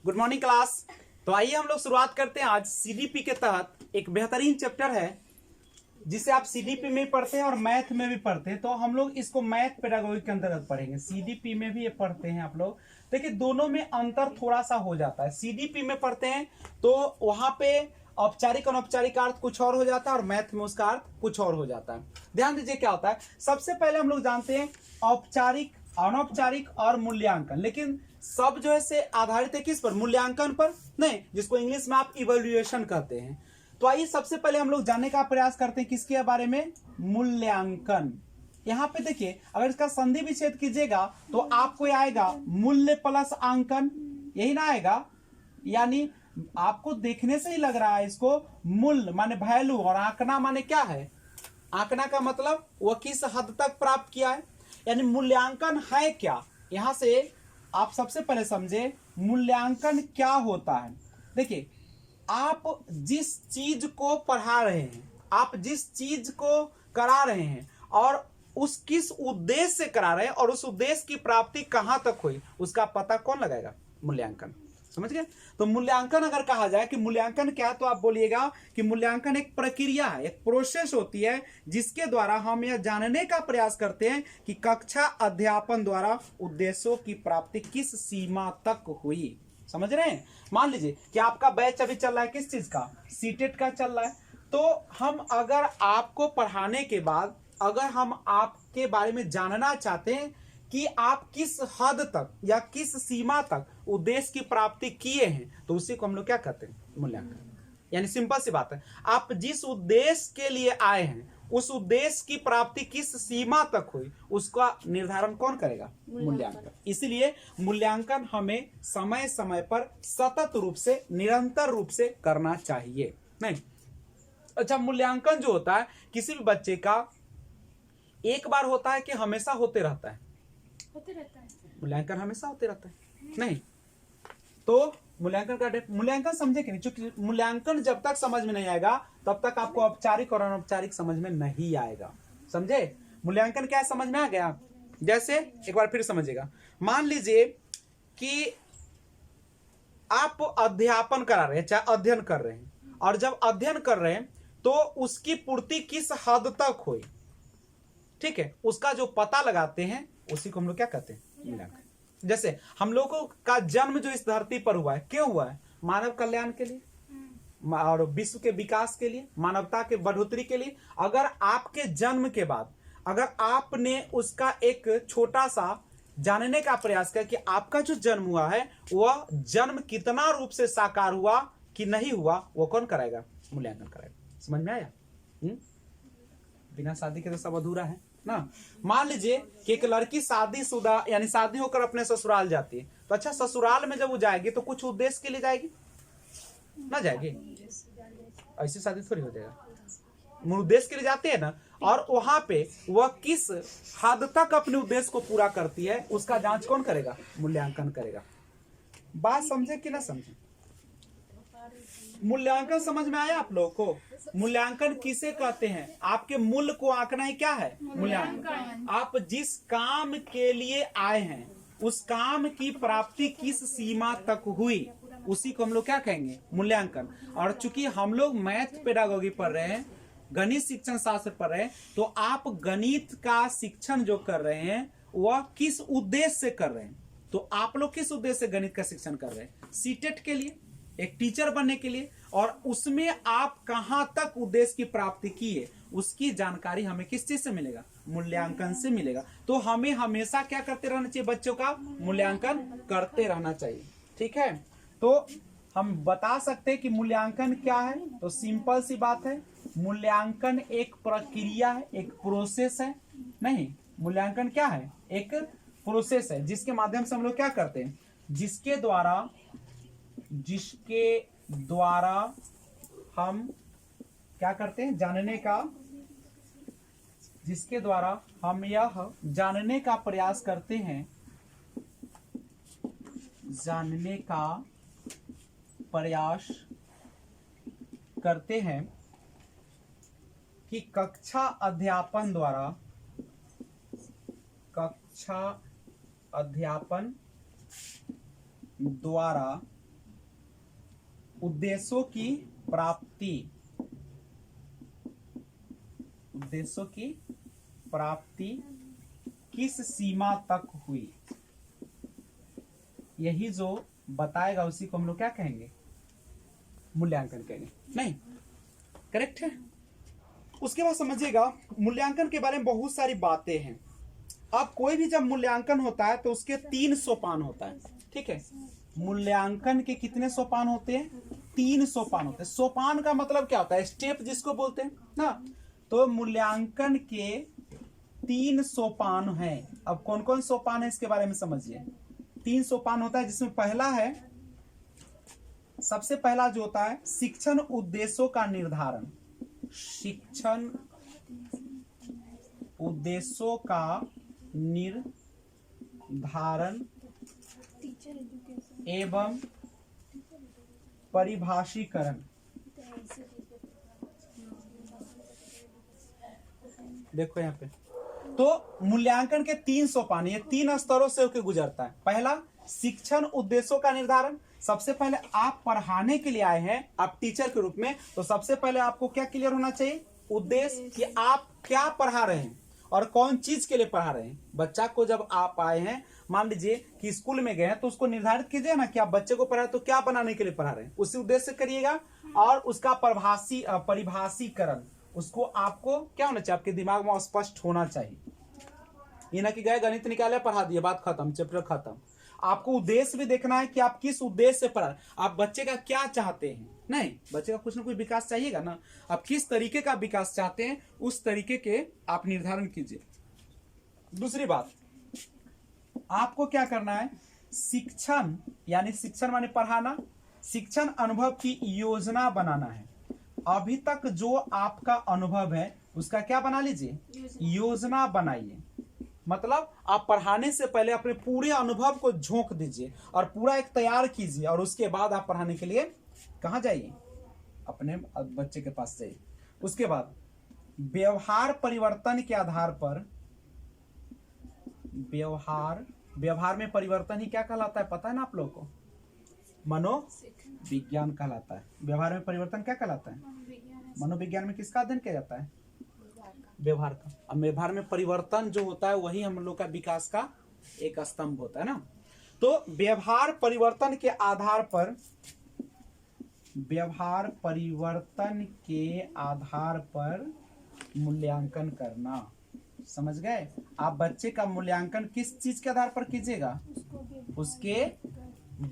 Good morning class. तो आइए हम लोग शुरुआत करते हैं। आज सीडीपी के तहत एक बेहतरीन चैप्टर है जिसे आप सीडीपी में भी पढ़ते हैं और मैथ में भी पढ़ते हैं। तो हम लोग इसको मैथ पेडागोगी के अंतर्गत पढ़ेंगे। सीडीपी में भी ये पढ़ते हैं आप लोग। देखिए दोनों में अंतर थोड़ा सा हो जाता है। सीडीपी में पढ़ते हैं तो वहां पे औपचारिक अनौपचारिक अर्थ कुछ और हो जाता है और मैथ में उसका अर्थ कुछ और हो जाता है। ध्यान दीजिए क्या होता है। सबसे पहले हम लोग जानते हैं औपचारिक, अनौपचारिक और मूल्यांकन। लेकिन सब जो है से आधारित है किस पर? मूल्यांकन पर नहीं, जिसको इंग्लिश में आप इवैल्यूएशन कहते हैं। तो आइए सबसे पहले हम लोग जानने का प्रयास करते हैं किसके बारे में? मूल्यांकन। यहां पे देखिए अगर इसका संधि विच्छेद कीजिएगा तो आपको आएगा मूल्य प्लस अंकन, यही ना आएगा। यानी आपको देखने से ही लग रहा है इसको मूल्य माने वैल्यू और आंकना माने क्या है? आंकना का मतलब वह किस हद तक प्राप्त किया है। यानी मूल्यांकन है क्या, यहां से आप सबसे पहले समझे मूल्यांकन क्या होता है। देखिए आप जिस चीज को पढ़ा रहे हैं, आप जिस चीज को करा रहे हैं और उस किस उद्देश्य से करा रहे हैं और उस उद्देश्य की प्राप्ति कहां तक हुई, उसका पता कौन लगाएगा? मूल्यांकन। समझ गए? तो मूल्यांकन अगर कहा जाए कि मूल्यांकन क्या, तो आप बोलिएगा कि मूल्यांकन एक प्रक्रिया है, एक प्रोसेस होती है जिसके द्वारा हम यह जानने का प्रयास करते हैं कि कक्षा अध्यापन द्वारा उद्देश्यों की प्राप्ति किस सीमा तक हुई। समझ रहे हैं? मान लीजिए कि आपका बैच अभी चल रहा है किस चीज का? सीटेट का चल रहा है। तो हम अगर आपको पढ़ाने के बाद अगर हम आपके बारे में जानना चाहते हैं कि आप किस हद तक या किस सीमा तक उद्देश्य की प्राप्ति किए हैं, तो उसी को हम लोग क्या कहते हैं? मूल्यांकन। यानी सिंपल सी बात है, आप जिस उद्देश्य के लिए आए हैं उस उद्देश्य की प्राप्ति किस सीमा तक हुई, उसका निर्धारण कौन करेगा? मूल्यांकन। इसीलिए मूल्यांकन हमें समय समय पर सतत रूप से, निरंतर रूप से करना चाहिए। नहीं, अच्छा, मूल्यांकन जो होता है किसी भी बच्चे का एक बार होता है कि हमेशा होते रहता है? होते रहता है। मूल्यांकन हमेशा होते रहता है नहीं। तो मूल्यांकन का मूल्यांकन समझे कि नहीं? चूंकि मूल्यांकन जब तक समझ में नहीं आएगा तब तक आपको औपचारिक और अनौपचारिक समझ में नहीं आएगा। समझे? मूल्यांकन क्या समझ में आ गया? जैसे एक बार फिर समझिएगा। मान लीजिए कि आप अध्यापन करा रहे हैं, चाहे अध्ययन कर रहे हैं, और जब अध्ययन कर रहे हैं तो उसकी पूर्ति किस हद तक हुई, ठीक है, उसका जो पता लगाते हैं उसी को हम लोग क्या कहते हैं? मूल्यांकन। जैसे हम लोगों का जन्म जो इस धरती पर हुआ है, क्यों हुआ है? मानव कल्याण के लिए और विश्व के विकास के लिए, मानवता के बढ़ोतरी के लिए। अगर आपके जन्म के बाद अगर आपने उसका एक छोटा सा जानने का प्रयास किया कि आपका जो जन्म हुआ है वह जन्म कितना रूप से साकार हुआ कि नहीं हुआ, वो कौन कराएगा? मूल्यांकन कराएगा। समझ में आया? बिना शादी के तो सब अधूरा है ना। मान लीजिए कि एक लड़की शादीशुदा यानी शादी होकर अपने ससुराल जाती है, तो अच्छा ससुराल में जब वो जाएगी तो कुछ उद्देश्य के लिए जाएगी ना? जाएगी? ऐसी शादी थोड़ी हो जाएगा, मूल उद्देश्य के लिए जाते हैं ना। और वहां पे वह किस हद तक अपने उद्देश्य को पूरा करती है उसका जांच कौन करेगा? मूल्यांकन करेगा। बात समझे कि ना समझे? मूल्यांकन समझ में आया आप लोगों को? मूल्यांकन किसे कहते हैं? आपके मूल्य को आंकना ही क्या है? मूल्यांकन। आप जिस काम के लिए आए हैं उस काम की प्राप्ति किस सीमा तक हुई, उसी को हम लोग क्या कहेंगे? मूल्यांकन। और चूंकि हम लोग मैथ पेडागोगी पढ़ रहे हैं, गणित शिक्षण शास्त्र पढ़ रहे हैं, तो आप गणित का शिक्षण जो कर रहे हैं वह किस उद्देश्य से कर रहे हैं? तो आप लोग किस उद्देश्य से गणित का शिक्षण कर रहे हैं? सीटेट के लिए, एक टीचर बनने के लिए। और उसमें आप कहां तक उद्देश्य की प्राप्ति की है उसकी जानकारी हमें किस चीज से मिलेगा? मूल्यांकन से मिलेगा। तो हमें हमेशा क्या करते रहना चाहिए? बच्चों का मूल्यांकन करते रहना चाहिए। ठीक है, तो हम बता सकते हैं कि मूल्यांकन क्या है। तो सिंपल सी बात है, मूल्यांकन एक प्रक्रिया है, एक प्रोसेस है। नहीं, मूल्यांकन क्या है? एक प्रोसेस है जिसके माध्यम से हम लोग क्या करते हैं? जिसके द्वारा हम क्या करते हैं? जानने का, जिसके द्वारा हम यह जानने का प्रयास करते हैं, जानने का प्रयास करते हैं कि कक्षा अध्यापन द्वारा उद्देश्यों की प्राप्ति, उद्देश्यों की प्राप्ति किस सीमा तक हुई, यही जो बताएगा उसी को हम लोग क्या कहेंगे, मूल्यांकन कहेंगे। नहीं, करेक्ट है। उसके बाद समझिएगा, मूल्यांकन के बारे में बहुत सारी बातें हैं। अब कोई भी जब मूल्यांकन होता है तो उसके 3 सोपान होता है, ठीक है। मूल्यांकन के कितने सोपान होते हैं? 3 सोपान होते हैं। सोपान का मतलब क्या होता है? स्टेप जिसको बोलते हैं ना। तो मूल्यांकन के 3 सोपान हैं। अब कौन कौन सोपान है इसके बारे में समझिए। 3 सोपान होता है, जिसमें पहला है, सबसे पहला जो होता है, शिक्षण उद्देश्यों का निर्धारण। शिक्षण उद्देश्यों का निर्धारण एवं परिभाषीकरण। देखो यहाँ पे, तो मूल्यांकन के 3 सोपान, ये 3 स्तरों से होकर गुजरता है। पहला, शिक्षण उद्देश्यों का निर्धारण। सबसे पहले आप पढ़ाने के लिए आए हैं, आप टीचर के रूप में, तो सबसे पहले आपको क्या क्लियर होना चाहिए? उद्देश्य, कि आप क्या पढ़ा रहे हैं और कौन चीज के लिए पढ़ा रहे हैं। बच्चा को जब आप आए हैं, मान लीजिए कि स्कूल में गए हैं, तो उसको निर्धारित कीजिए ना कि आप बच्चे को पढ़ा तो क्या बनाने के लिए पढ़ा रहे हैं, उसी उद्देश्य से करिएगा। और उसका परिभाषीकरण, उसको आपको क्या होना चाहिए, आपके दिमाग में स्पष्ट होना चाहिए। ये ना कि गए गणित निकाले पढ़ा दिए, बात खत्म, चैप्टर खत्म। आपको उद्देश्य भी देखना है कि आप किस उद्देश्य से पढ़ा, आप बच्चे का क्या चाहते हैं। नहीं, बच्चे का कुछ ना कुछ विकास चाहिएगा ना, आप किस तरीके का विकास चाहते हैं, उस तरीके के आप निर्धारण कीजिए। दूसरी बात, आपको क्या करना है, शिक्षण, यानी शिक्षण माने पढ़ाना, शिक्षण अनुभव की योजना बनाना है। अभी तक जो आपका अनुभव है उसका क्या बना लीजिए, योजना बनाइए। मतलब आप पढ़ाने से पहले अपने पूरे अनुभव को झोंक दीजिए और पूरा एक तैयार कीजिए, और उसके बाद आप पढ़ाने के लिए कहाँ जाइए, अपने बच्चे के पास जाइए। उसके बाद व्यवहार परिवर्तन के आधार पर, व्यवहार में परिवर्तन ही क्या कहलाता है, पता है ना आप लोगों को? मनोविज्ञान कहलाता है। व्यवहार में परिवर्तन क्या कहलाता है? मनोविज्ञान में किसका अध्ययन किया जाता है? व्यवहार का। अब व्यवहार में परिवर्तन जो होता है वही हम लोग का विकास का एक स्तंभ होता है ना। तो व्यवहार परिवर्तन के आधार पर, व्यवहार परिवर्तन के आधार पर मूल्यांकन करना। समझ गए? आप बच्चे का मूल्यांकन किस चीज के आधार पर कीजिएगा? उसके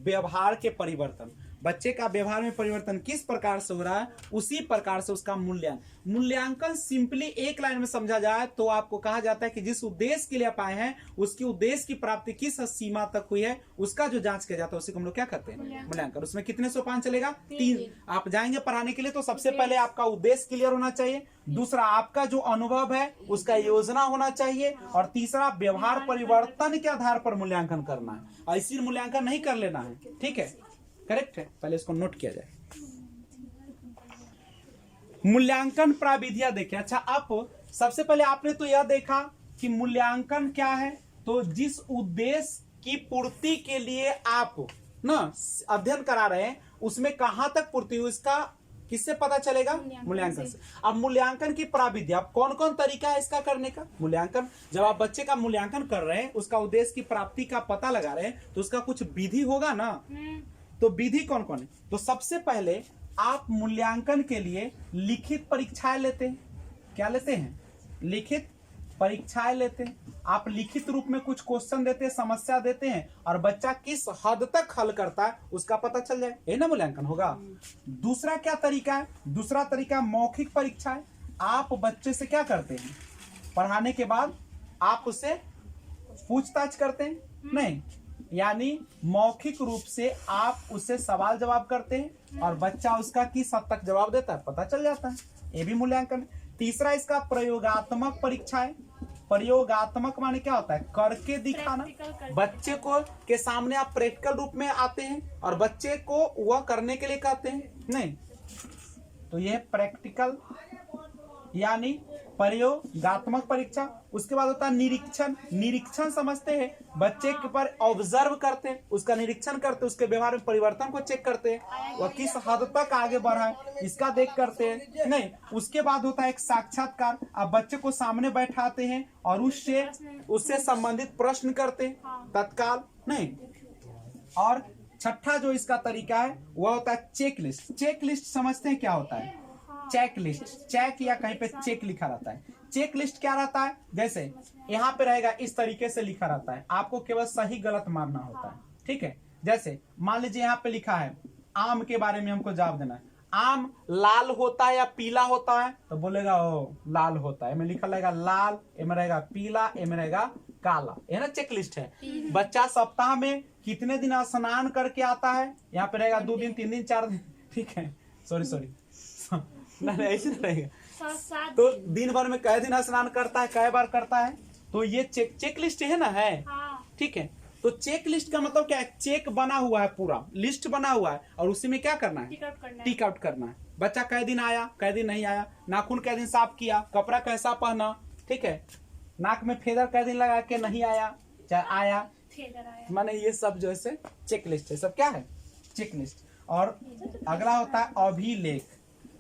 व्यवहार के परिवर्तन। बच्चे का व्यवहार में परिवर्तन किस प्रकार से हो रहा है, उसी प्रकार से उसका मूल्यांकन सिंपली एक लाइन में समझा जाए तो आपको कहा जाता है कि जिस उद्देश्य के लिए आप आए हैं, उसकी उद्देश्य की प्राप्ति किस सीमा तक हुई है, उसका जो जांच किया जाता है उसी को हम लोग क्या कहते हैं, मूल्यांकन। उसमें कितने सोपान चलेगा? 3। आप जाएंगे पढ़ाने के लिए तो सबसे पहले आपका उद्देश्य क्लियर होना चाहिए, दूसरा आपका जो अनुभव है उसका योजना होना चाहिए, और तीसरा व्यवहार परिवर्तन के आधार पर मूल्यांकन करना है। ऐसी मूल्यांकन नहीं कर लेना है, ठीक है? करेक्ट है, पहले इसको नोट किया जाए। मूल्यांकन प्राविधियां देखें। अच्छा, आप सबसे पहले आपने तो यह देखा कि मूल्यांकन क्या है, तो जिस उद्देश्य की पूर्ति के लिए आप ना अध्ययन करा रहे हैं उसमें कहां तक पूर्ति हुई, इसका किससे पता चलेगा? मूल्यांकन से। अब मूल्यांकन की प्राविधि, अब कौन कौन तरीका है इसका करने का? मूल्यांकन, जब आप बच्चे का मूल्यांकन कर रहे हैं, उसका उद्देश्य की प्राप्ति का पता लगा रहे हैं, तो उसका कुछ विधि होगा ना। तो विधि कौन कौन है? तो सबसे पहले आप मूल्यांकन के लिए लिखित परीक्षाएं लेते हैं। क्या लेते हैं? लिखित परीक्षाएं लेते हैं। आप लिखित रूप में कुछ क्वेश्चन देते हैं, समस्या देते हैं, और बच्चा किस हद तक हल करता है उसका पता चल जाए, ये ना मूल्यांकन होगा। दूसरा क्या तरीका है? दूसरा तरीका मौखिक परीक्षाएं। आप बच्चे से क्या करते हैं? पढ़ाने के बाद आप उससे पूछताछ करते हैं, नहीं, यानी मौखिक रूप से आप उससे सवाल जवाब करते हैं और बच्चा उसका किस हद तक जवाब देता है पता चल जाता है, ये भी मूल्यांकन। तीसरा इसका प्रयोगात्मक परीक्षा है। प्रयोगात्मक माने क्या होता है? करके दिखाना। बच्चे को के सामने आप प्रैक्टिकल रूप में आते हैं और बच्चे को वह करने के लिए कहते हैं, नहीं, तो यह प्रैक्टिकल, यानी प्रयोगात्मक परीक्षा। उसके बाद होता है निरीक्षण। निरीक्षण समझते हैं, बच्चे के पर ऑब्जर्व करते हैं, उसका निरीक्षण करते हैं, उसके व्यवहार में परिवर्तन को चेक करते हैं, वह किस हद तक आगे बढ़ा है इसका देख करते हैं। नहीं, उसके बाद होता है एक साक्षात्कार। आप बच्चे को सामने बैठाते हैं और उससे संबंधित प्रश्न करते हैं तत्काल। नहीं, और छठा जो इसका तरीका है वह होता है चेक लिस्ट। चेक लिस्ट समझते हैं क्या होता है? चेक लिस्ट, चेक या कहीं पे चेक लिखा रहता है। चेक लिस्ट क्या रहता है? जैसे यहाँ पे रहेगा, इस तरीके से लिखा रहता है, आपको केवल सही गलत मारना होता है। ठीक है, जैसे मान लीजिए यहाँ पे लिखा है आम के बारे में हमको जवाब देना है, आम लाल होता है या पीला होता है? तो बोलेगा ओ लाल होता है, में लिखा रहेगा लाल, एमें रहेगा पीला, एमें रहेगा काला। ये ना चेक लिस्ट है। बच्चा सप्ताह में कितने दिन स्नान करके आता है? यहाँ पे रहेगा 2 दिन, 3 दिन, 4 दिन। ठीक है, सॉरी नहीं ऐसे नहीं रहेगा। तो दिन भर में कै दिन स्नान करता है, कै बार करता है, तो ये चेक लिस्ट है ना, है। ठीक है, तो चेक लिस्ट का मतलब क्या है? चेक बना हुआ है, पूरा लिस्ट बना हुआ है, और उसी में क्या करना है? टिक आउट करना है। बच्चा कै दिन आया, कै दिन नहीं आया, नाखून कै दिन साफ किया, कपड़ा कैसा पहना, ठीक है, नाक में फेदर कै दिन लगा के नहीं आया, चाहे आया, माने ये सब जो है चेक लिस्ट है। सब क्या है? Check list. और अगला होता है अभिलेख।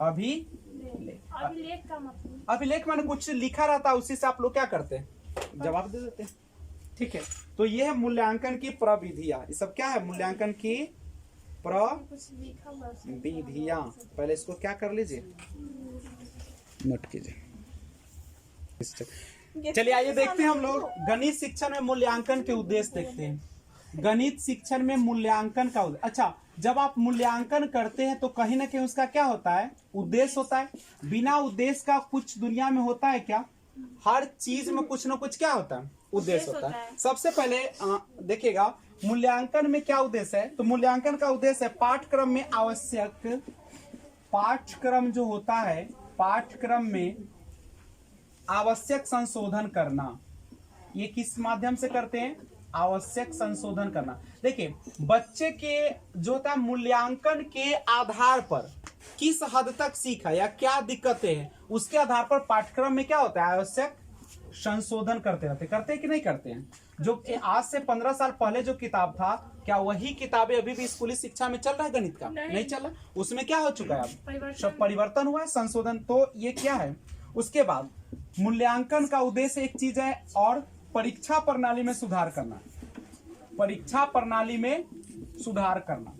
अभिलेख का मतलब, अभिलेख माने कुछ लिखा रहता है, उसी से आप लोग क्या करते हैं? जवाब दे देते हैं। ठीक है, तो ये है मूल्यांकन की प्रविधियां। ये सब क्या है? मूल्यांकन की प्रविधियां। पहले इसको क्या कर लीजिए, नोट कीजिए। चलिए आइए देखते हैं हम लोग गणित शिक्षण में मूल्यांकन के उद्देश्य देखते हैं। गणित शिक्षण में मूल्यांकन का उद्देश्य। अच्छा, जब आप मूल्यांकन करते हैं तो कहीं ना कहीं उसका क्या होता है? उद्देश्य होता है। बिना उद्देश्य का कुछ दुनिया में होता है क्या? हर चीज में कुछ ना कुछ क्या होता है? उद्देश्य होता है। सबसे पहले देखिएगा मूल्यांकन में क्या उद्देश्य है। तो मूल्यांकन का उद्देश्य है पाठ्यक्रम में आवश्यक, पाठ्यक्रम जो होता है, पाठ्यक्रम में आवश्यक संशोधन करना। ये किस माध्यम से करते हैं? आवश्यक संशोधन करना। देखिए, बच्चे के जो होता है मूल्यांकन के आधार पर किस हद तक सीखा या क्या दिक्कतें हैं, उसके आधार पर पाठ्यक्रम में क्या होता है? आवश्यक संशोधन करते रहते। करते हैं कि नहीं करते हैं? जो आज से 15 साल पहले जो किताब था, क्या वही किताबें अभी भी स्कूली शिक्षा में चल रहा है? गणित का नहीं चल रहा। उसमें क्या हो चुका है? अब सब परिवर्तन हुआ है, संशोधन। तो ये क्या है? उसके बाद मूल्यांकन का उद्देश्य एक चीज है, और परीक्षा प्रणाली में सुधार करना। परीक्षा प्रणाली में सुधार करना।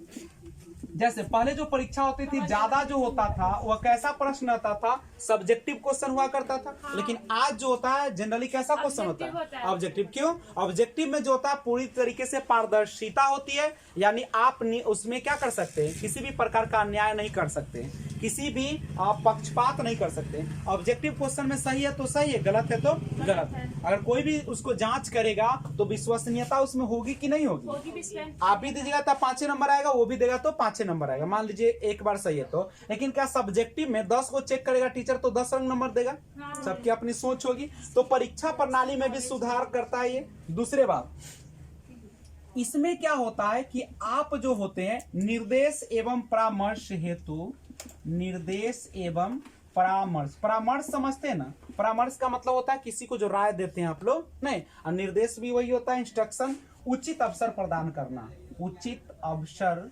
जैसे पहले जो परीक्षा होती थी, ज्यादा जो होता था वह कैसा प्रश्न आता था? सब्जेक्टिव क्वेश्चन हुआ करता था। लेकिन आज जो होता है जनरली कैसा क्वेश्चन होता है? ऑब्जेक्टिव। क्यों? ऑब्जेक्टिव में जो होता है पूरी तरीके से पारदर्शिता होती है, यानी आप उसमें क्या कर सकते हैं? किसी भी प्रकार का अन्याय नहीं कर सकते, किसी भी आप पक्षपात नहीं कर सकते। ऑब्जेक्टिव क्वेश्चन में सही है तो सही है, गलत है तो गलत है। अगर कोई भी उसको जांच करेगा तो विश्वसनीयता उसमें होगी कि नहीं होगी? आप भी दीजिएगा तो 5 नंबर आएगा, वो भी देगा तो 5 नंबर आएगा। मान लीजिए एक बार सही है तो। लेकिन क्या सब्जेक्टिव में 10 को चेक करेगा टीचर तो 10 नंबर देगा? सबकी अपनी सोच होगी। तो परीक्षा प्रणाली में भी सुधार करता है ये। दूसरे बात, इसमें क्या होता है कि आप जो होते हैं निर्देश एवं परामर्श हेतु, निर्देश एवं परामर्श, परामर्श समझते हैं ना? परामर्श का मतलब होता है किसी को जो राय देते हैं आप लोग, नहीं। और निर्देश भी वही होता है, इंस्ट्रक्शन। उचित अवसर प्रदान करना, उचित अवसर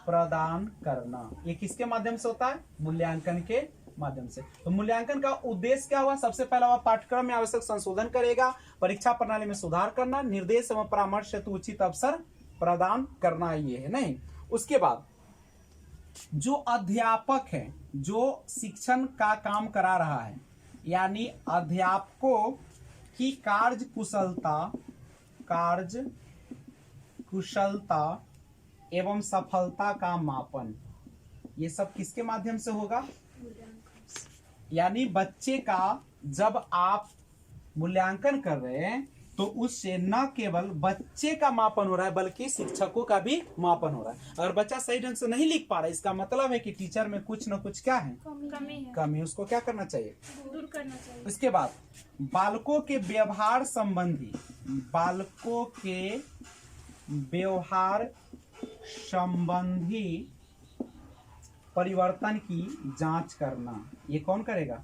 प्रदान करना, ये किसके माध्यम से होता है? मूल्यांकन के माध्यम से। तो मूल्यांकन का उद्देश्य क्या हुआ? सबसे पहला हुआ पाठ्यक्रम में आवश्यक संशोधन करेगा, परीक्षा प्रणाली में सुधार करना, निर्देश एवं परामर्श हेतु उचित अवसर प्रदान करना, ये है। नहीं, उसके बाद जो अध्यापक है, जो शिक्षण का काम करा रहा है, यानी अध्यापकों की कार्य कुशलता एवं सफलता का मापन, ये सब किसके माध्यम से होगा? यानी बच्चे का जब आप मूल्यांकन कर रहे हैं तो उससे न केवल बच्चे का मापन हो रहा है बल्कि शिक्षकों का भी मापन हो रहा है। अगर बच्चा सही ढंग से नहीं लिख पा रहा है, इसका मतलब है कि टीचर में कुछ न कुछ क्या है? कमी। उसको क्या करना चाहिए? दूर करना चाहिए। इसके बाद बालकों के व्यवहार संबंधी, बालकों के व्यवहार संबंधी परिवर्तन की जांच करना, ये कौन करेगा?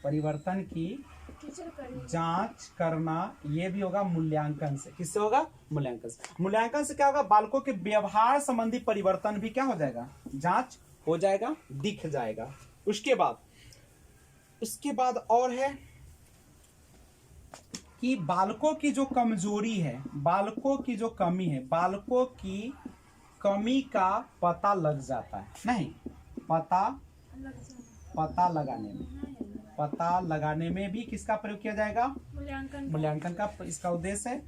परिवर्तन की जांच करना, ये भी होगा मूल्यांकन से। किससे होगा? मूल्यांकन से। मूल्यांकन से क्या होगा? बालकों के व्यवहार संबंधी परिवर्तन भी क्या हो जाएगा? जांच हो जाएगा, दिख जाएगा। उसके बाद और है कि बालकों की जो कमजोरी है, बालकों की जो कमी है, बालकों की कमी का पता लग जाता है। नहीं, पता लगाने में भी किसका प्रयोग किया जाएगा? मूल्यांकन का इसका उद्देश्य है।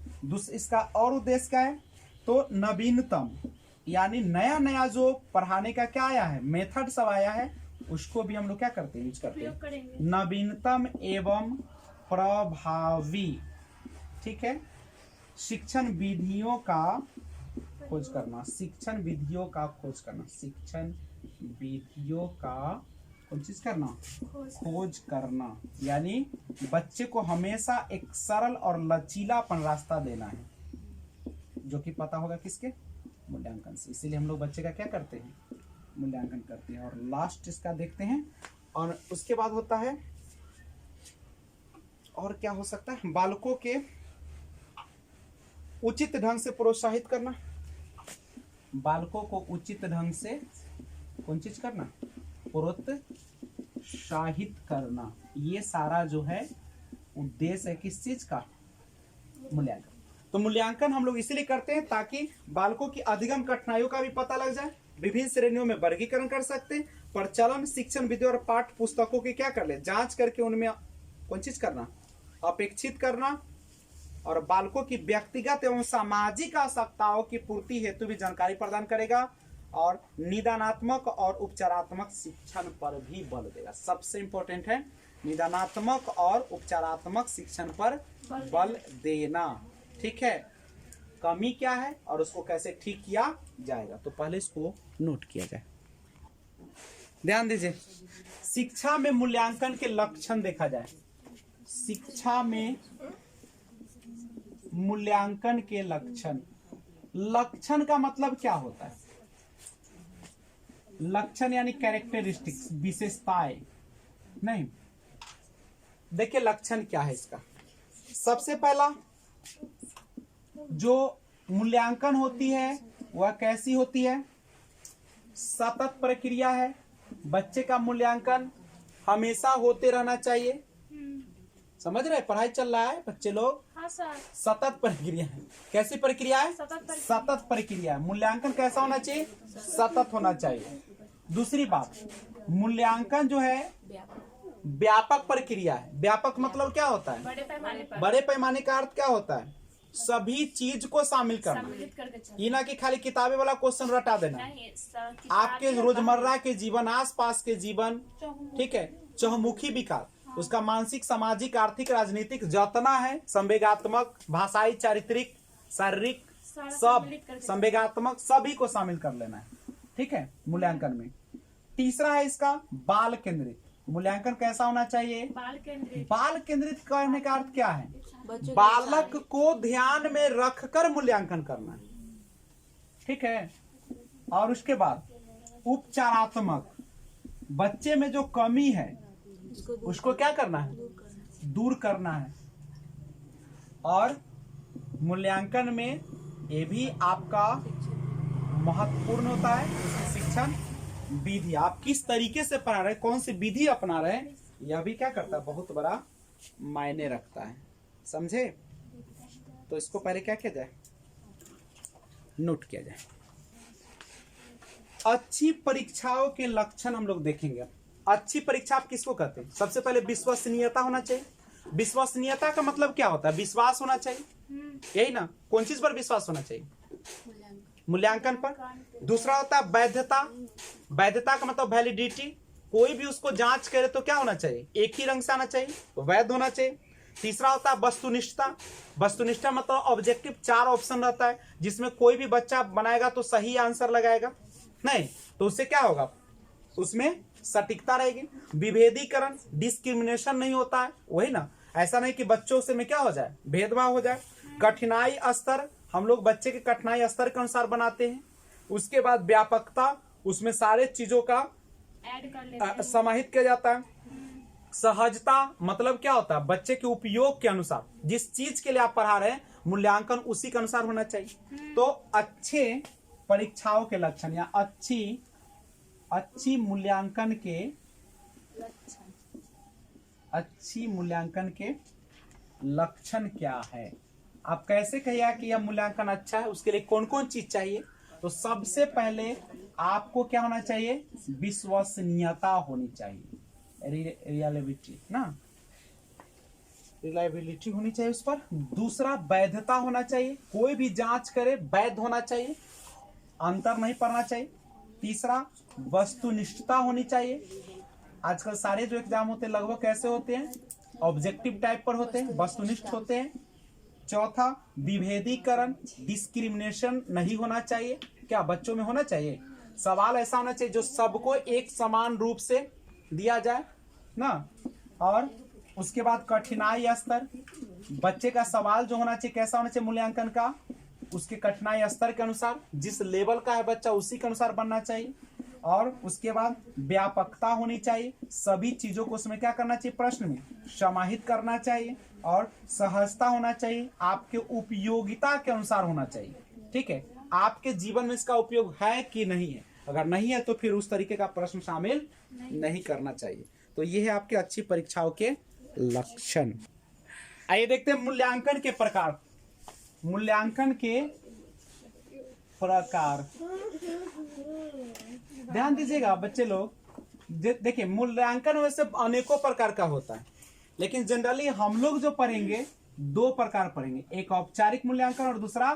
इसका और उद्देश्य क्या है? तो नवीनतम, यानी नया नया जो पढ़ाने का क्या आया है, मेथड सब आया है, उसको भी हम लोग क्या करते हैं? यूज करते हैं। नवीनतम एवं प्रभावी, ठीक है, शिक्षण विधियों का खोज करना, शिक्षण विधियों का खोज करना, शिक्षण विधियों का कौन चीज करना? खोज करना। यानी बच्चे को हमेशा एक सरल और लचीलापन रास्ता देना है, जो कि पता होगा किसके? मूल्यांकन से। इसीलिए हम लोग बच्चे का क्या करते हैं? मूल्यांकन करते हैं। और लास्ट इसका देखते हैं। और उसके बाद होता है, और क्या हो सकता है? बालकों के उचित ढंग से प्रोत्साहित करना, बालकों को उचित ढंग से कौन चीज करना? प्रोत्साहित करना। ये सारा जो है उद्देश्य है किस चीज का? मूल्यांकन। तो मूल्यांकन हम लोग इसलिए करते हैं ताकि बालकों की अधिगम कठिनाइयों का भी पता लग जाए, विभिन्न श्रेणियों में वर्गीकरण कर सकते हैं, प्रचलन, शिक्षण विधि और पाठ्य पुस्तकों की क्या कर ले? जांच करके उनमें कौन चीज करना? अपेक्षित करना, और बालकों की व्यक्तिगत एवं सामाजिक आवश्यकताओं की पूर्ति हेतु भी जानकारी प्रदान करेगा, और निदानात्मक और उपचारात्मक शिक्षण पर भी बल देगा। सबसे इंपॉर्टेंट है निदानात्मक और उपचारात्मक शिक्षण पर बल देना। ठीक है, कमी क्या है और उसको कैसे ठीक किया जाएगा, तो पहले इसको नोट किया जाए। ध्यान दीजिए, शिक्षा में मूल्यांकन के लक्षण देखा जाए। शिक्षा में मूल्यांकन के लक्षण, लक्षण का मतलब क्या होता है? लक्षण यानी कैरेक्टरिस्टिक्स, विशेषताएं। नहीं, देखिए लक्षण क्या है इसका। सबसे पहला जो मूल्यांकन होती है वह कैसी होती है? सतत प्रक्रिया है। बच्चे का मूल्यांकन हमेशा होते रहना चाहिए। समझ रहे, पढ़ाई चल रहा है बच्चे लोग। हाँ सर। सतत प्रक्रिया है। कैसी प्रक्रिया है? सतत प्रक्रिया है। मूल्यांकन कैसा होना चाहिए? सतत होना चाहिए। दूसरी बात, मूल्यांकन जो है व्यापक प्रक्रिया है। व्यापक मतलब क्या होता है? बड़े पैमाने पर। बड़े पैमाने का अर्थ क्या होता है? सभी चीज को शामिल करना, ये ना कि खाली किताबें वाला क्वेश्चन रटा देना। आपके रोजमर्रा के जीवन, आसपास के जीवन, ठीक है, चहुमुखी विकास, उसका मानसिक, सामाजिक, आर्थिक, राजनीतिक जितना है, संवेगात्मक, भाषाई, चारित्रिक, शारीरिक, सब संवेगात्मक, सभी को शामिल कर लेना है। ठीक है, मूल्यांकन में। तीसरा है इसका बाल केंद्रित। मूल्यांकन कैसा होना चाहिए? बाल केंद्रित करने का अर्थ क्या है? बालक को ध्यान में रखकर मूल्यांकन करना है। ठीक है, और उसके बाद उपचारात्मक, बच्चे में जो कमी है उसको क्या करना है? दूर करना है। और मूल्यांकन में ये भी आपका महत्वपूर्ण होता है, शिक्षण विधि। आप किस तरीके से पढ़ा रहे, कौन सी विधि अपना रहे, यह भी क्या करता है? बहुत बड़ा मायने रखता है। समझे? तो इसको पहले क्या किया जाए? नोट किया जाए। अच्छी परीक्षाओं के लक्षण हम लोग देखेंगे। अच्छी परीक्षा आप किसको कहते हैं? सबसे पहले विश्वसनीयता होना चाहिए। विश्वसनीयता का मतलब क्या होता है? विश्वास होना चाहिए, यही ना? कौन चीज पर विश्वास होना चाहिए? मूल्यांकन पर। दूसरा होता है वैधता। वैधता का मतलब वैलिडिटी। कोई भी उसको जांच करे तो क्या होना चाहिए? एक ही रंग से आना चाहिए, वैध होना चाहिए। तीसरा होता है वस्तुनिष्ठता। वस्तुनिष्ठता मतलब ऑब्जेक्टिव, 4 ऑप्शन रहता है जिसमें कोई भी बच्चा बनाएगा तो सही आंसर लगाएगा, नहीं तो उससे क्या होगा? उसमें सटीकता रहेगी। विभेदीकरण, डिस्क्रिमिनेशन नहीं होता है, वही ना? ऐसा नहीं कि बच्चों से में क्या हो जाए? भेदभाव हो जाए। कठिनाई स्तर, हम लोग बच्चे के कठिनाई स्तर के अनुसार बनाते हैं। उसके बाद व्यापकता, उसमें सारे चीजों का ऐड कर लेते हैं, समाहित किया जाता है। सहजता मतलब क्या होता है, बच्चे के उपयोग के अनुसार, जिस चीज के लिए आप पढ़ा रहे हैं मूल्यांकन उसी के अनुसार होना चाहिए। तो अच्छे परीक्षाओं के लक्षण या अच्छी मूल्यांकन के लक्षण क्या है। आप कैसे कहिए कि यह मूल्यांकन अच्छा है, उसके लिए कौन कौन चीज चाहिए। तो सबसे पहले आपको क्या होना चाहिए, विश्वसनीयता होनी चाहिए, रियलिबिलिटी ना, रिलायबिलिटी होनी चाहिए उस पर। दूसरा वैधता होना चाहिए, कोई भी जांच करे वैध होना चाहिए, अंतर नहीं पड़ना चाहिए। तीसरा वस्तुनिष्ठता होनी चाहिए। आजकल सारे जो एग्जाम होते हैं लगभग कैसे होते हैं, ऑब्जेक्टिव टाइप पर होते हैं, वस्तुनिष्ठ होते हैं। चौथा विभेदीकरण, डिस्क्रिमिनेशन नहीं होना चाहिए। क्या बच्चों में होना चाहिए, सवाल ऐसा होना चाहिए जो सबको एक समान रूप से दिया जाए ना। और उसके बाद कठिनाई स्तर, बच्चे का सवाल जो होना चाहिए कैसा होना चाहिए मूल्यांकन का, उसके कठिनाई स्तर के अनुसार, जिस लेवल का है बच्चा उसी के अनुसार बनना चाहिए। और उसके बाद व्यापकता होनी चाहिए, सभी चीजों को उसमें क्या करना चाहिए, प्रश्न में समाहित करना चाहिए। और सहजता होना चाहिए, आपके उपयोगिता के अनुसार होना चाहिए। ठीक है, आपके जीवन में इसका उपयोग है कि नहीं है, अगर नहीं है तो फिर उस तरीके का प्रश्न शामिल नहीं करना चाहिए। तो ये है आपके अच्छी परीक्षाओं के लक्षण। आइए देखते हैं मूल्यांकन के प्रकार। मूल्यांकन के प्रकार ध्यान दीजिएगा बच्चे लोग। देखिए मूल्यांकन वैसे अनेकों प्रकार का होता है, लेकिन जनरली हम लोग जो पढ़ेंगे दो प्रकार पढ़ेंगे, एक औपचारिक मूल्यांकन और दूसरा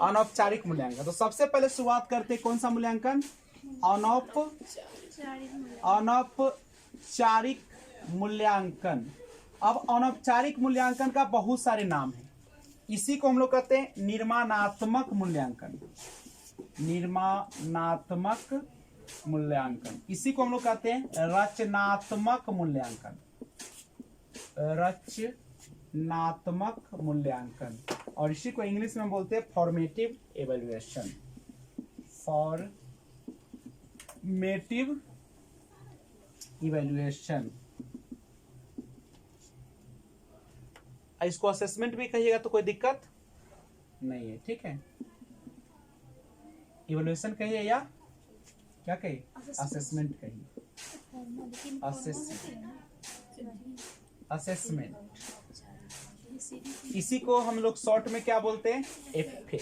अनौपचारिक मूल्यांकन। तो सबसे पहले शुरुआत करते हैं कौन सा मूल्यांकन, अनौपचारिक मूल्यांकन। अब अनौपचारिक मूल्यांकन का बहुत सारे नाम हैं, इसी को हम लोग कहते हैं निर्माणात्मक मूल्यांकन। निर्माणात्मक मूल्यांकन, इसी को हम लोग कहते हैं रचनात्मक मूल्यांकन। रचनात्मक मूल्यांकन, और इसी को इंग्लिश में बोलते हैं फॉर्मेटिव एवेल्युएशन। फॉर्मेटिव इवेल्युएशन, इसको असेसमेंट भी कहिएगा तो कोई दिक्कत नहीं है। ठीक है, इवेल्युएशन कहिए या क्या कहिए, असेसमेंट कहिए, असेसमेंट। इसी को हम लोग शॉर्ट में क्या बोलते हैं, एफए।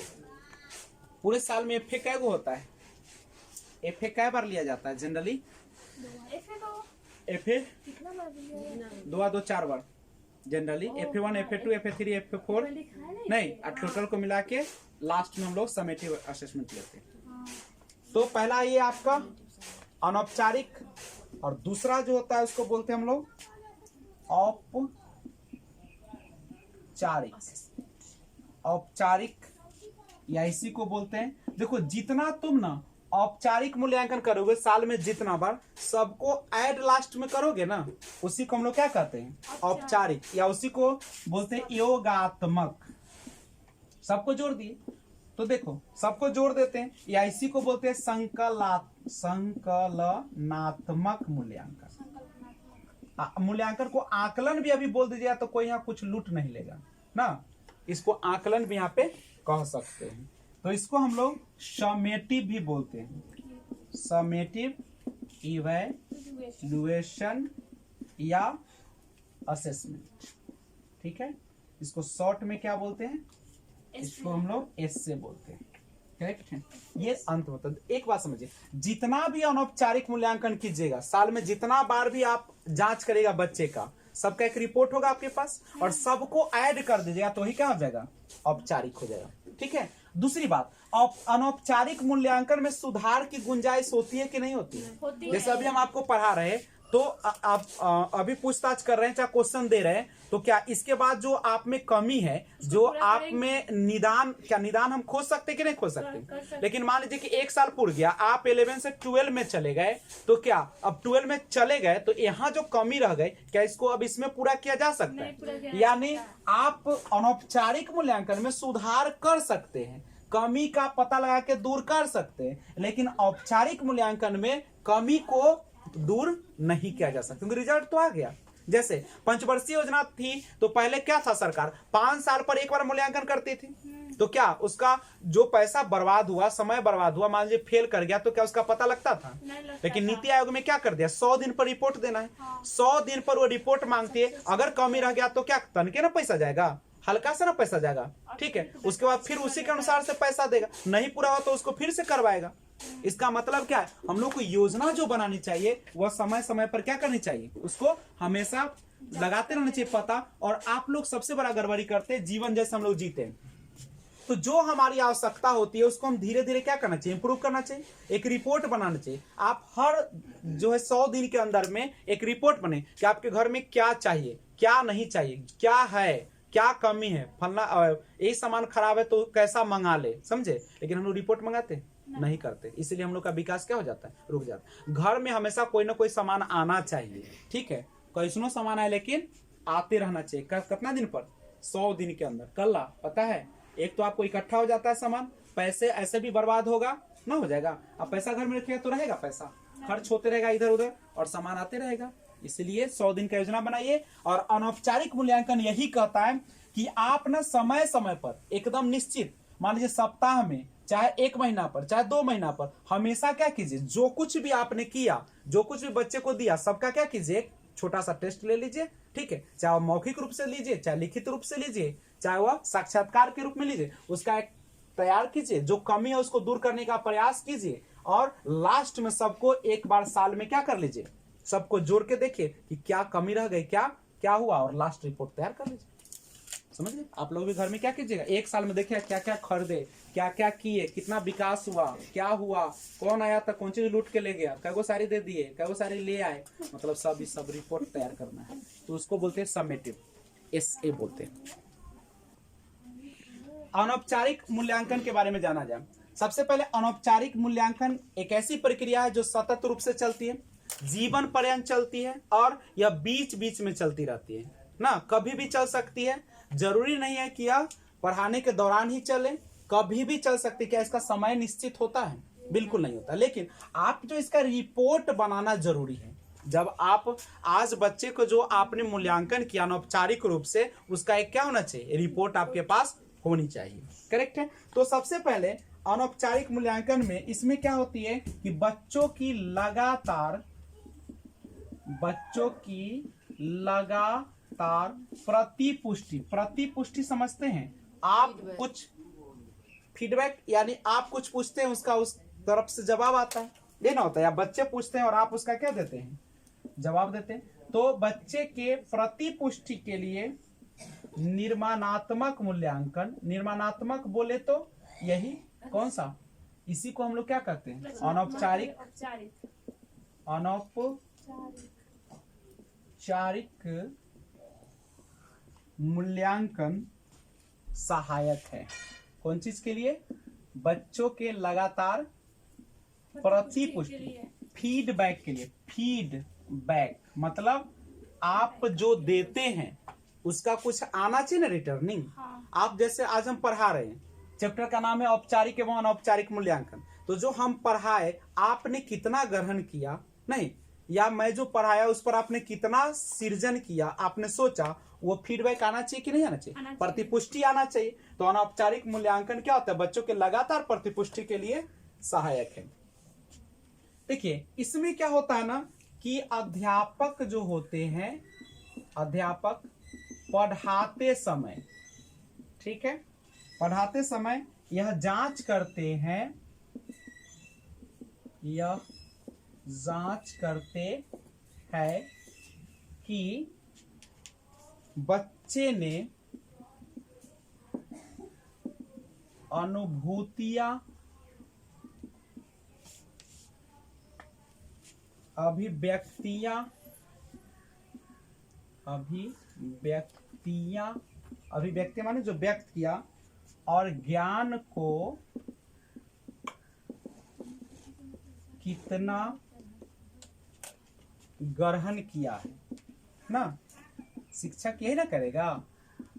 पूरे साल में एफए कै गो होता है, एफए कै बार लिया जाता है जनरली, एफए 2 4 बार generally. FA1 FA2 FA3 FA4 नहीं, टोटल को मिला के लास्ट में हम लोग समेटिव असेसमेंट लेते हैं। तो पहला ये आपका अनौपचारिक, और दूसरा जो होता है उसको बोलते हैं हम लोग औपचारिक। औपचारिक या इसी को बोलते हैं, देखो जितना तुम ना औपचारिक मूल्यांकन करोगे साल में जितना बार, सबको ऐड लास्ट में करोगे ना, उसी को हम लोग क्या कहते हैं, औपचारिक, या उसी को बोलते हैं योगात्मक। सबको जोड़ दिए तो देखो सबको जोड़ देते हैं, या इसी को बोलते हैं संकलनात्मक मूल्यांकन। मूल्यांकन को आकलन भी अभी बोल दीजिएगा तो कोई यहाँ कुछ लूट नहीं लेगा ना, इसको आकलन भी यहाँ पे कह सकते हैं। तो इसको हम लोग समेटिव भी बोलते हैं, समेटिव इवैल्यूएशन या असेसमेंट। ठीक है, इसको शॉर्ट में क्या बोलते हैं, इसको हम लोग एस से बोलते हैं। करेक्ट है, ये अंत होता है। एक बात समझिए, जितना भी अनौपचारिक मूल्यांकन कीजिएगा साल में, जितना बार भी आप जांच करेगा बच्चे का, सबका एक रिपोर्ट होगा आपके पास, और सबको ऐड कर दीजिएगा तो ही क्या हो जाएगा, औपचारिक हो जाएगा। ठीक है, दूसरी बात, अनौपचारिक मूल्यांकन में सुधार की गुंजाइश होती है कि नहीं होती है? जैसे अभी हम आपको पढ़ा रहे हैं तो आप अभी पूछताछ कर रहे हैं, चाहे क्वेश्चन दे रहे हैं, तो क्या इसके बाद जो आप में कमी है, जो आप में निदान, क्या निदान हम खोज सकते कि नहीं खोज सकते? लेकिन मान लीजिए कि 1 साल पूरा गया, आप 11 से 12 में चले गए, तो क्या अब 12 में चले गए तो यहाँ जो कमी रह गई, क्या इसको अब इसमें पूरा किया जा सकता है? यानी आप अनौपचारिक मूल्यांकन में सुधार कर सकते हैं, कमी का पता लगा के दूर कर सकते हैं, लेकिन औपचारिक मूल्यांकन में कमी को दूर नहीं किया जा सकता, क्योंकि रिजल्ट तो आ गया। जैसे पंचवर्षीय योजना थी तो पहले क्या था, सरकार 5 साल पर एक बार मूल्यांकन करती थी। तो क्या उसका जो पैसा बर्बाद हुआ, समय बर्बाद हुआ, मान लीजिए फेल कर गया तो क्या उसका पता लगता था? लेकिन नीति आयोग में क्या कर दिया, 100 दिन पर रिपोर्ट देना है। 100 दिन पर वो रिपोर्ट मांगती है, अगर कमी रह गया तो क्या तनके ना पैसा जाएगा, हल्का सा ना पैसा जाएगा, ठीक है। उसके बाद फिर उसी के अनुसार से पैसा देगा, नहीं पूरा हुआ तो उसको फिर से करवाएगा। इसका मतलब क्या है, हम लोग को योजना जो बनानी चाहिए वह समय समय पर क्या करनी चाहिए, उसको हमेशा लगाते रहना चाहिए पता। और आप लोग सबसे बड़ा गड़बड़ी करते हैं, जीवन जैसे हम लोग जीते हैं, तो जो हमारी आवश्यकता होती है उसको हम धीरे धीरे क्या करना चाहिए, इंप्रूव करना चाहिए, एक रिपोर्ट बनाना चाहिए। आप हर जो है 100 दिन के अंदर में एक रिपोर्ट बने कि आपके घर में क्या चाहिए, क्या नहीं चाहिए, क्या है, क्या कमी है, फलना ये सामान खराब है तो कैसा मंगा ले, समझे। लेकिन हम लोग रिपोर्ट मंगाते नहीं करते, इसलिए हम लोग का विकास क्या हो जाता है, रुक जाता है। घर में हमेशा कोई ना कोई सामान आना चाहिए, ठीक है, कैसनो सामान है लेकिन आते रहना चाहिए। कितना दिन पर, 100 दिन के अंदर। कल पता है, एक तो आपको इकट्ठा हो जाता है सामान, पैसे ऐसे भी बर्बाद होगा ना, हो जाएगा। अब पैसा घर में रखिएगा तो रहेगा, पैसा खर्च होते रहेगा इधर उधर और सामान आते रहेगा। इसलिए 100 दिन का योजना बनाइए। और अनौपचारिक मूल्यांकन यही कहता है कि आप ना समय समय पर एकदम निश्चित, मान लीजिए सप्ताह में, चाहे 1 महीना पर, चाहे 2 महीना पर, हमेशा क्या कीजिए, जो कुछ भी आपने किया, जो कुछ भी बच्चे को दिया, सबका क्या कीजिए, एक छोटा सा टेस्ट ले लीजिए, ठीक है। चाहे वह मौखिक रूप से लीजिए, चाहे लिखित रूप से लीजिए, चाहे वह साक्षात्कार के रूप में लीजिए, उसका एक तैयार कीजिए, जो कमी है उसको दूर करने का प्रयास कीजिए। और लास्ट में सबको एक बार साल में क्या कर लीजिए, सबको जोड़ के देखिए कि क्या कमी रह गई, क्या क्या हुआ, और लास्ट रिपोर्ट तैयार कर लीजिए। समझ गए। आप लोग भी घर में क्या कीजिएगा, एक साल में देखिए क्या क्या खरीदे, क्या क्या किए, कितना विकास हुआ, क्या हुआ, कौन आया था, कौन चीज लूट के ले गया, कैगो सारी दे दिए, कैगो सारी ले आए, मतलब सब रिपोर्ट तैयार करना है। तो उसको बोलते हैं समेटिव, SA बोलते हैं। अनौपचारिक मूल्यांकन के बारे में जाना जाए। सबसे पहले अनौपचारिक मूल्यांकन एक ऐसी प्रक्रिया है जो सतत रूप से चलती है, जीवन पर्यंत चलती है, और यह बीच बीच में चलती रहती है ना, कभी भी चल सकती है। जरूरी नहीं है कि यह पढ़ाने के दौरान ही चले, कभी भी चल सकती है। क्या इसका समय निश्चित होता है? बिल्कुल नहीं होता। लेकिन आप जो इसका रिपोर्ट बनाना जरूरी है। जब आप आज बच्चे को जो आपने मूल्यांकन किया अनौपचारिक रूप से, उसका एक क्या होना चाहिए, रिपोर्ट आपके पास होनी चाहिए। करेक्ट है। तो सबसे पहले अनौपचारिक मूल्यांकन में इसमें क्या होती है कि बच्चों की लगातार प्रतिपुष्टि समझते हैं। आप कुछ फीडबैक, यानी आप कुछ पूछते हैं, उसका उस तरफ से जवाब आता है, देना होता है, या बच्चे पूछते हैं और आप उसका क्या देते हैं, जवाब देते हैं। तो बच्चे के प्रतिपुष्टि के लिए निर्माणात्मक मूल्यांकन, निर्माणात्मक बोले तो यही कौन सा, इसी को हम लोग क्या कहते हैं, अनौपचारिक मूल्यांकन सहायक है। कौन चीज के लिए? बच्चों के लगातार प्रतिपुष्टि, फीडबैक के लिए। फीडबैक मतलब आप जो देते हैं उसका कुछ आना चाहिए ना, रिटर्निंग। आप जैसे आज हम पढ़ा रहे हैं, चैप्टर का नाम है औपचारिक एवं अनौपचारिक मूल्यांकन। तो जो हम पढ़ाए आपने कितना ग्रहण किया, नहीं, या मैं जो पढ़ाया उस पर आपने कितना सृजन किया, आपने सोचा, वो फीडबैक आना चाहिए कि नहीं आना चाहिए, प्रतिपुष्टि आना चाहिए। तो अनौपचारिक मूल्यांकन क्या होता है, बच्चों के लगातार प्रतिपुष्टि के लिए सहायक है। देखिए इसमें क्या होता है ना कि अध्यापक जो होते हैं, अध्यापक पढ़ाते समय, ठीक है, पढ़ाते समय यह जांच करते हैं, यह जांच करते हैं कि बच्चे ने अनुभूतियां, अभिव्यक्तियां माने जो व्यक्त किया, और ज्ञान को कितना ग्रहण किया है ना। शिक्षक यही ना करेगा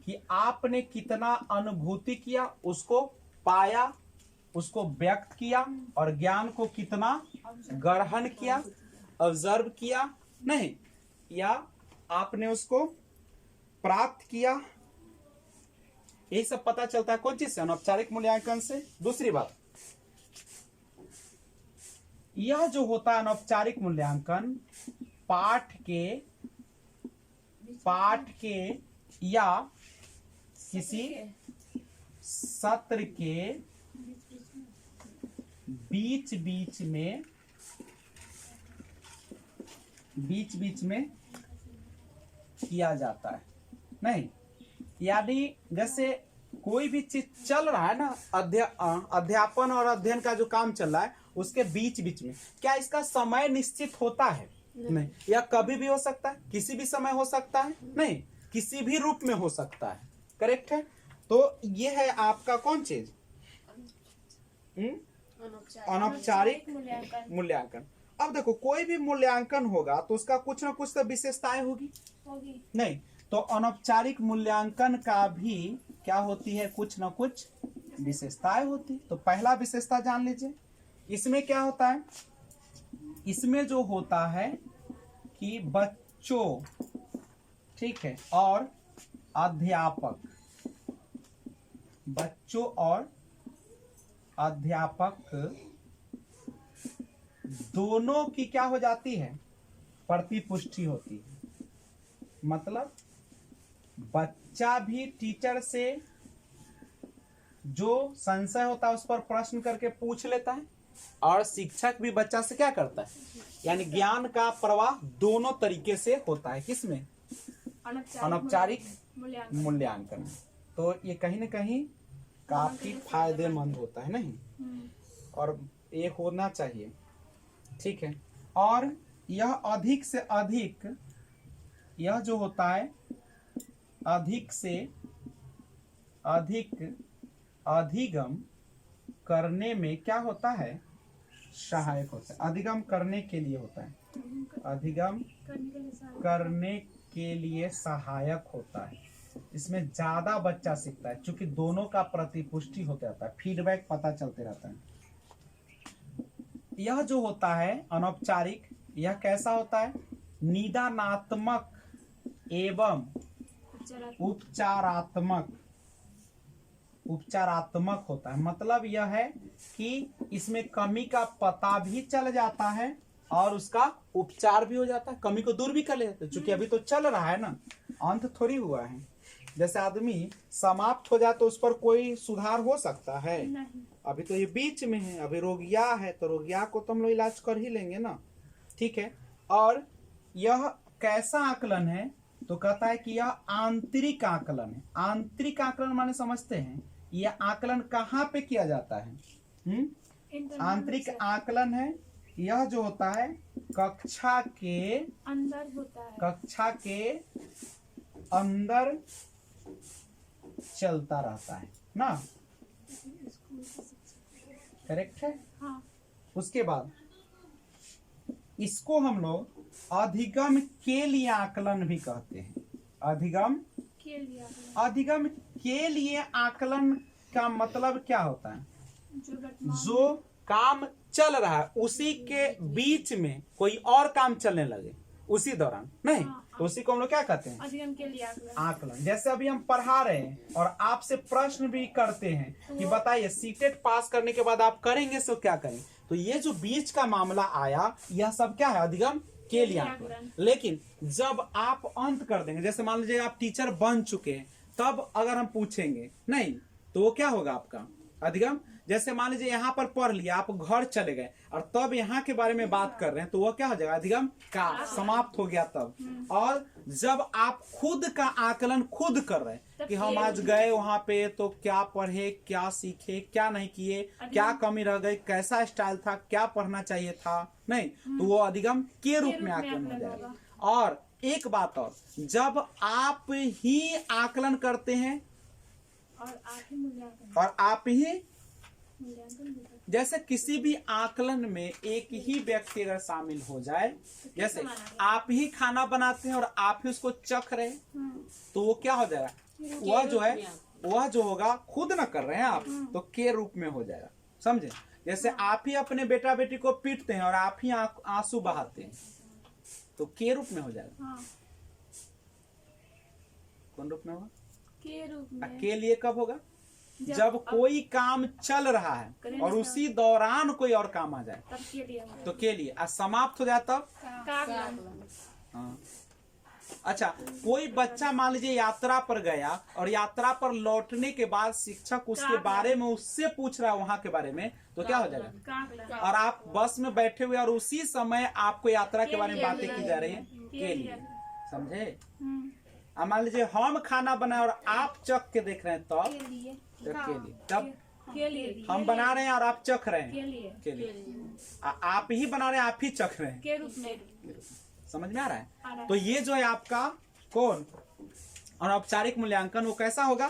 कि आपने कितना अनुभूति किया, उसको पाया, उसको व्यक्त किया, और ज्ञान को कितना ग्रहण किया, ऑब्जर्व किया, नहीं, या आपने उसको प्राप्त किया, यही सब पता चलता है कौन चीज से? अनौपचारिक मूल्यांकन से। दूसरी बात, यह जो होता है अनौपचारिक मूल्यांकन पाठ के या किसी सत्र के बीच बीच में किया जाता है। नहीं, यानी जैसे कोई भी चीज चल रहा है ना, अध्यापन और अध्ययन का जो काम चल रहा है उसके बीच में, क्या इसका समय निश्चित होता है? नहीं। या कभी भी हो सकता है, किसी भी समय हो सकता है? नहीं, किसी भी रूप में हो सकता है। करेक्ट है। तो ये है आपका कौन चीज? अनौपचारिक मूल्यांकन। अब देखो, कोई भी मूल्यांकन होगा तो उसका कुछ ना कुछ तो विशेषताएं होगी। नहीं, तो अनौपचारिक मूल्यांकन का भी क्या होती है? कुछ ना कुछ विशेषताएं होती। तो पहला विशेषता जान लीजिए, इसमें क्या होता है? इसमें जो होता है कि बच्चों, ठीक है, और अध्यापक, बच्चों और अध्यापक दोनों की क्या हो जाती है? प्रतिपुष्टि होती है। मतलब बच्चा भी टीचर से जो संशय होता है उस पर प्रश्न करके पूछ लेता है, और शिक्षक भी बच्चा से क्या करता है? यानी ज्ञान का प्रवाह दोनों तरीके से होता है। किसमें? अनौपचारिक मूल्यांकन। तो ये कहीं न कहीं काफी फायदेमंद होता है, नहीं? और ये होना चाहिए, ठीक है। और यह अधिक से अधिक, यह जो होता है अधिक से अधिक अधिगम करने में क्या होता है? सहायक होता है। अधिगम करने के लिए होता है, अधिगम करने के लिए सहायक होता है। इसमें ज्यादा बच्चा सीखता है, क्योंकि दोनों का प्रतिपुष्टि होता रहता है, फीडबैक पता चलते रहता है। यह जो होता है अनौपचारिक, यह कैसा होता है? निदानात्मक एवं उपचारात्मक होता है। मतलब यह है कि इसमें कमी का पता भी चल जाता है और उसका उपचार भी हो जाता है, कमी को दूर भी कर लेते हैं। चूंकि अभी तो चल रहा है ना, अंत थोड़ी हुआ है। जैसे आदमी समाप्त हो जाए तो उस पर कोई सुधार हो सकता है? नहीं। अभी तो ये बीच में है, अभी रोगिया है तो रोगिया को तो हम लोग इलाज कर ही लेंगे ना, ठीक है। और यह कैसा आकलन है? तो कहता है कि यह आंतरिक आकलन है। आंतरिक आकलन माने समझते हैं, यह आकलन कहाँ पे किया जाता है? आंतरिक आकलन है, यह जो होता है कक्षा के अंदर होता है, कक्षा के अंदर चलता रहता है ना। करेक्ट है। हाँ। उसके बाद इसको हम लोग अधिगम के लिए आकलन भी कहते हैं। अधिगम के लिए आकलन का मतलब क्या होता है? जो काम चल रहा है उसी के बीच में कोई और काम चलने लगे उसी दौरान, नहीं? तो उसी को हम लोग क्या कहते हैं? अधिगम के लिए आकलन। जैसे अभी हम पढ़ा रहे हैं और आपसे प्रश्न भी करते हैं कि बताइए सीटेट पास करने के बाद आप करेंगे तो क्या करें? तो ये जो बीच का मामला आया, यह सब क्या है? अधिगम के लिए आकलन। लेकिन जब आप अंत कर देंगे, जैसे मान लीजिए आप टीचर बन चुके हैं, तब अगर हम पूछेंगे नहीं, तो वो क्या होगा आपका? अधिगम। जैसे मान लीजिए यहाँ पर पढ़ लिया, आप घर चले गए और तब यहाँ के बारे में बात कर रहे हैं, तो वो क्या हो जाएगा? अधिगम का समाप्त हो गया तब। और जब आप खुद का आकलन खुद कर रहे हैं कि हम आज गए वहां पे तो क्या पढ़े, क्या सीखे, क्या नहीं किए, क्या कमी रह गई, कैसा स्टाइल था, क्या पढ़ना चाहिए था, नहीं, तो वो अधिगम के रूप में आकलन हो जाएगा। और एक बात और, जब आप ही आकलन करते हैं और आप ही जैसे किसी भी आकलन में एक ही व्यक्ति अगर शामिल हो जाए, जैसे आप ही खाना बनाते हैं और आप ही उसको चख रहे हैं, तो वो क्या हो जाएगा? वह जो है, वह जो होगा खुद ना कर रहे हैं आप, तो के रूप में हो जाएगा। समझे? जैसे आप ही अपने बेटा बेटी को पीटते हैं और आप ही आंसू बहाते हैं, तो के रूप में हो जाएगा। कौन रूप में होगा? के रूप में। के लिए कब होगा? जब कोई काम चल रहा है और उसी दौरान कोई और काम आ जाए तब के लिए तो के लिए, और समाप्त हो जाए तब काकलन। हाँ। अच्छा, कोई बच्चा मान लीजिए यात्रा पर गया और यात्रा पर लौटने के बाद शिक्षक उसके बारे में उससे पूछ रहा है वहां के बारे में, तो क्या हो जाएगा? काकलन। और आप बस में बैठे हुए और उसी समय आपको यात्रा के बारे में बातें की जा रही है, के लिए। समझे? अब मान लीजिए हम खाना बनाए और आप चख के देख रहे हैं तब के लिए। तो के लिए, तब के लिए। हम बना रहे हैं और आप चख रहे हैं के लिए। के लिए, आप ही बना रहे हैं, आप ही चख रहे हैं। के रूप में। समझ में आ रहा आ रहा है? है। तो ये जो है आपका कौन अनौपचारिक मूल्यांकन, वो कैसा होगा?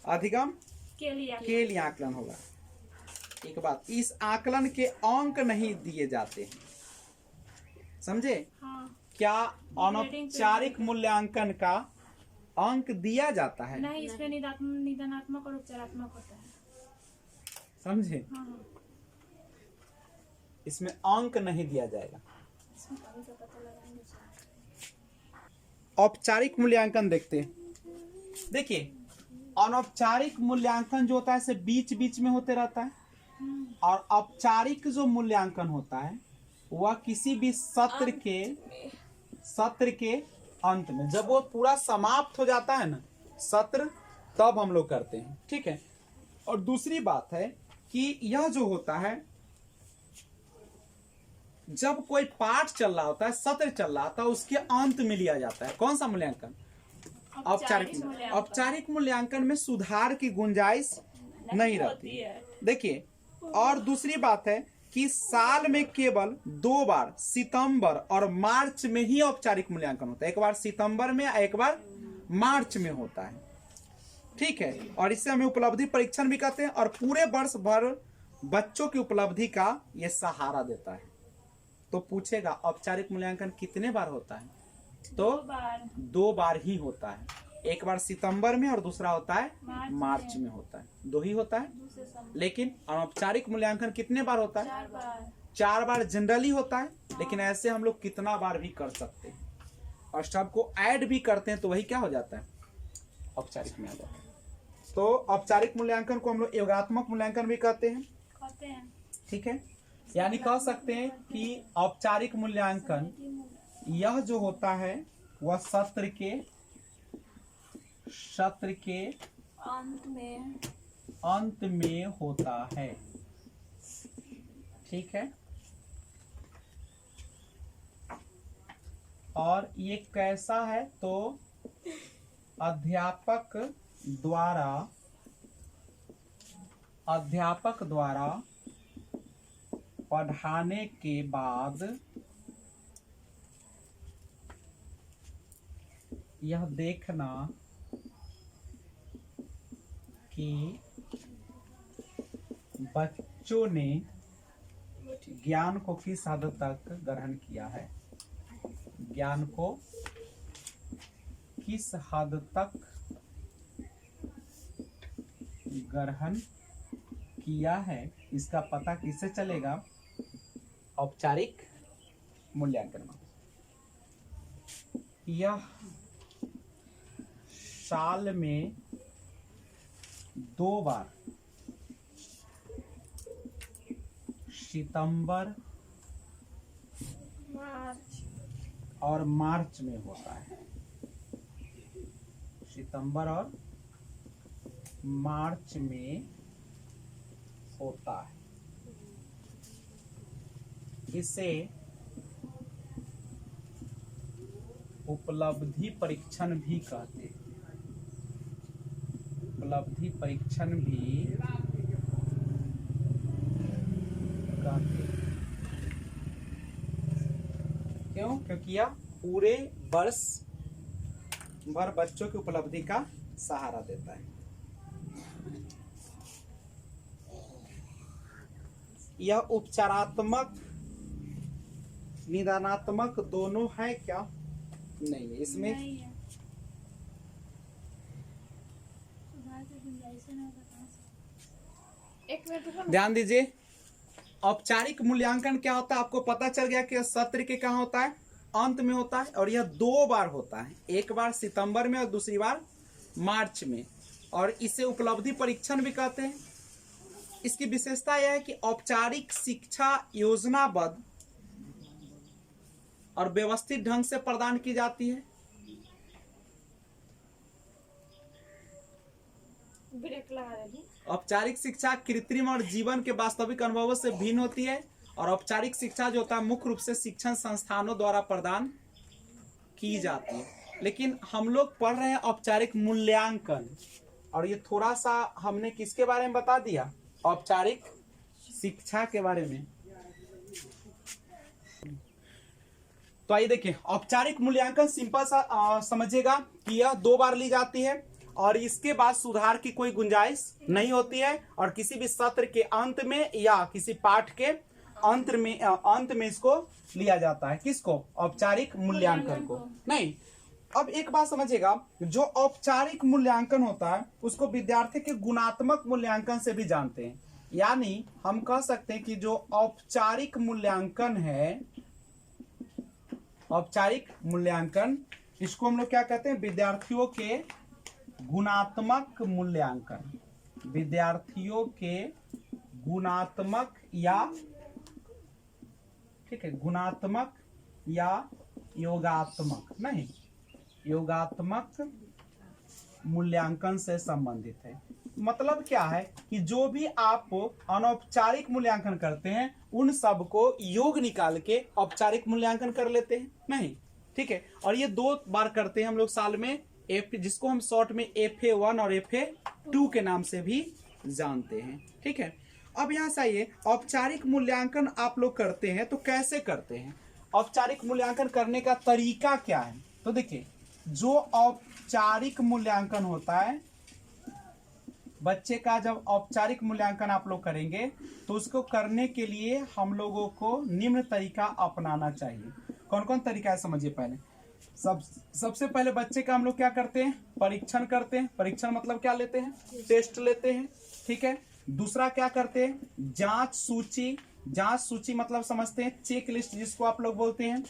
अधिगम के लिए। के लिए आकलन होगा। एक बात, इस आकलन के अंक नहीं दिए जाते हैं, समझे? हाँ। क्या अनौपचारिक मूल्यांकन का अंक दिया जाता है? नहीं, इसमें निदानात्मक और उपचारात्मक होता है। समझे? हाँ। इसमें अंक नहीं दिया जाएगा। इसमें कभी तो पता लगाएंगे। औपचारिक मूल्यांकन देखते हैं। देखिए, अनौपचारिक मूल्यांकन जो होता है से बीच बीच में होते रहता है, और औपचारिक जो मूल्यांकन होता है वह किसी भी सत्र के अंत में, जब वो पूरा समाप्त हो जाता है ना सत्र, तब हम लोग करते हैं। ठीक है? और दूसरी बात है कि यह जो होता है, जब कोई पाठ चल रहा होता है, सत्र चल रहा होता है, उसके अंत में लिया जाता है। कौन सा मूल्यांकन? औपचारिक मूल्यांकन में सुधार की गुंजाइश नहीं रहती है। देखिए, और दूसरी बात है कि साल में केवल 2 बार, सितंबर और मार्च में ही औपचारिक मूल्यांकन होता है। एक बार सितंबर में, एक बार मार्च में होता है। ठीक है? और इससे हमें उपलब्धि परीक्षण भी कहते हैं, और पूरे वर्ष भर बच्चों की उपलब्धि का यह सहारा देता है। तो पूछेगा औपचारिक मूल्यांकन कितने बार होता है? तो 2 बार ही होता है। एक बार सितंबर में और दूसरा होता है मार्च में होता है। 2 ही होता है। लेकिन अनौपचारिक मूल्यांकन कितने बार होता है? 4 बार जनरली होता है। लेकिन ऐसे हम लोग कितना बार भी कर सकते हैं, और सबको ऐड भी करते हैं तो वही क्या हो जाता है? औपचारिक में आ जाता है। तो औपचारिक मूल्यांकन को हम लोग योगात्मक मूल्यांकन भी कहते हैं। ठीक है? यानी कह सकते हैं कि औपचारिक मूल्यांकन यह जो होता है वह सत्र के अंत में होता है। ठीक है? और ये कैसा है? तो अध्यापक द्वारा पढ़ाने के बाद यह देखना कि बच्चों ने ज्ञान को किस हद तक ग्रहण किया है, ज्ञान को किस हद तक ग्रहण किया है, इसका पता किससे चलेगा? औपचारिक मूल्यांकन में। यह साल में 2 बार, सितंबर और मार्च में होता है। सितंबर और मार्च में होता है। इसे उपलब्धि परीक्षण भी कहते हैं। उपलब्धि परीक्षण भी कहते हैं। क्यों? क्योंकि यह पूरे वर्ष भर बच्चों की उपलब्धि का सहारा देता है। यह उपचारात्मक निदानात्मक दोनों है क्या? नहीं है। इसमें नहीं है। एक मिनट रुको ना। ध्यान दीजिए, औपचारिक मूल्यांकन क्या होता है आपको पता चल गया कि सत्र के कहाँ होता है? अंत में होता है, और यह 2 बार होता है। एक बार सितंबर में और दूसरी बार मार्च में, और इसे उपलब्धि परीक्षण भी कहते हैं। इसकी विशेषता यह है कि औपचारिक शिक्षा योजनाबद्ध और व्यवस्थित ढंग से प्रदान की जाती है। ब्रेक लगा देगी। औपचारिक शिक्षा कृत्रिम और जीवन के वास्तविक अनुभवों से भिन्न होती है, और औपचारिक शिक्षा जो होता है मुख्य रूप से शिक्षण संस्थानों द्वारा प्रदान की जाती है। लेकिन हम लोग पढ़ रहे हैं औपचारिक मूल्यांकन, और ये थोड़ा सा हमने किसके बारे में बता दिया, औपचारिक शिक्षा के बारे में। तो आइए देखिए, औपचारिक मूल्यांकन सिंपल सा समझिएगा कि यह 2 बार ली जाती है, और इसके बाद सुधार की कोई गुंजाइश नहीं होती है, और किसी भी सत्र के अंत में या किसी पाठ के अंत में इसको लिया जाता है। किसको? औपचारिक मूल्यांकन को। नहीं, अब एक बात समझिएगा, जो औपचारिक मूल्यांकन होता है उसको विद्यार्थी के गुणात्मक मूल्यांकन से भी जानते हैं। यानी हम कह सकते हैं कि जो औपचारिक मूल्यांकन है, औपचारिक मूल्यांकन, इसको हम लोग क्या कहते हैं, विद्यार्थियों के गुणात्मक मूल्यांकन, विद्यार्थियों के गुणात्मक या, ठीक है, गुणात्मक या योगात्मक, नहीं, योगात्मक मूल्यांकन से संबंधित है। मतलब क्या है कि जो भी आप अनौपचारिक मूल्यांकन करते हैं उन सब को योग निकाल के औपचारिक मूल्यांकन कर लेते हैं, नहीं, ठीक है। और ये 2 बार करते हैं हम लोग साल में, जिसको हम शॉर्ट में FA1 और FA2 के नाम से भी जानते हैं, ठीक है। अब यहाँ से आइए, औपचारिक मूल्यांकन आप लोग करते हैं तो कैसे करते हैं, औपचारिक मूल्यांकन करने का तरीका क्या है। तो देखिए, जो औपचारिक मूल्यांकन होता है, बच्चे का जब औपचारिक मूल्यांकन आप लोग करेंगे तो उसको करने के लिए हम लोगों को निम्न तरीका अपनाना चाहिए। कौन कौन तरीका है समझिए। पहले सबसे पहले बच्चे का हम लोग क्या करते हैं, परीक्षण करते हैं। परीक्षण मतलब क्या लेते हैं, टेस्ट लेते हैं, ठीक है। दूसरा क्या करते हैं, जांच सूची। जांच सूची मतलब समझते हैं चेक लिस्ट जिसको आप लोग बोलते हैं।